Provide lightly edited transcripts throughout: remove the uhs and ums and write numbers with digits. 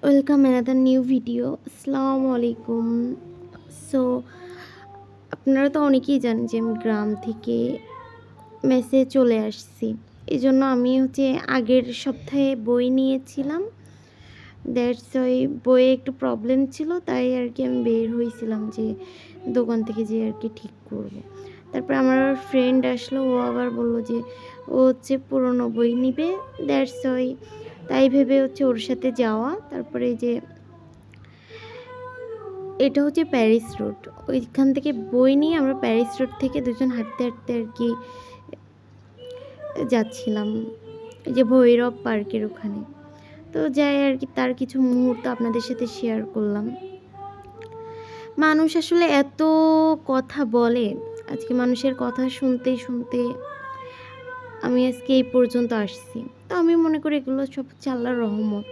Welcome another new video. আসসালামু আলাইকুম। So আপনারা তো অনেকেই জানেন যে আমি গ্রাম থেকে মেসে চলে আসছি। এই জন্য আমি আগের সপ্তাহে বই নিয়েছিলাম। দ্যাটস ওই বইয়ে একটু প্রবলেম ছিল, তাই আর কি আমি বের হয়েছিলাম যে দোকান থেকে যেয়ে আর কি ঠিক করব। তারপর আমার ফ্রেন্ড আসলো, ও আবার বললো যে ও পুরনো বই নিবে। দ্যাটস ওই তাই ভেবে ওর সাথে যাওয়া। তারপরে যে এটা প্যারিস রোড, ওইখান থেকে বই নিয়ে আমরা প্যারিস রোড থেকে দুজন হাঁটতে হাঁটতে আর কি যাচ্ছিলাম যে ভৈরব পার্কের ওখানে। তো যাই আর কি, তার কিছু মুহূর্ত আপনাদের সাথে শেয়ার করলাম। মানুষ আসলে এত কথা বলে, আজকে মানুষের কথা শুনতে শুনতে আমি আজকে এই পর্যন্ত আসছি। তো আমি মনে করি এগুলো সব হচ্ছে আল্লাহর রহমত।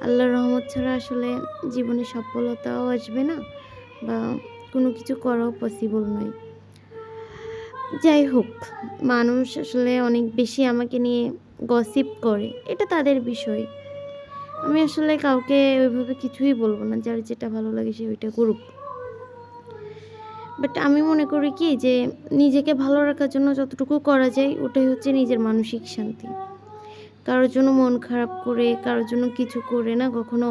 আল্লাহর রহমত ছাড়া আসলে জীবনে সফলতাও আসবে না বা কোনো কিছু করাও পসিবল নয়। যাই হোক, মানুষ আসলে অনেক বেশি আমাকে নিয়ে গসিপ করে, এটা তাদের বিষয়। আমি আসলে কাউকে ওইভাবে কিছুই বলবো না, যার যেটা ভালো লাগে সে ওইটা করুক। বাট আমি মনে করি কি যে নিজেকে ভালো রাখার জন্য যতটুকু করা যায় ওটাই হচ্ছে নিজের মানসিক শান্তি। কারোর জন্য মন খারাপ করে, কারোর জন্য কিছু করে না কখনো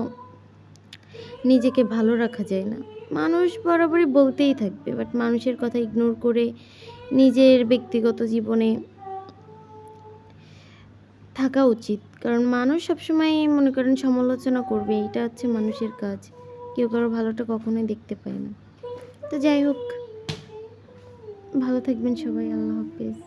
নিজেকে ভালো রাখা যায় না। মানুষ বরাবরই বলতেই থাকবে, বাট মানুষের কথা ইগনোর করে নিজের ব্যক্তিগত জীবনে থাকা উচিত। কারণ মানুষ সবসময় মনে করেন সমালোচনা করবে, এটা হচ্ছে মানুষের কাজ। কেউ কারো ভালোটা কখনোই দেখতে পায় না। তো যাই হোক, ভালো থাকবেন সবাই। আল্লাহ হাফেজ।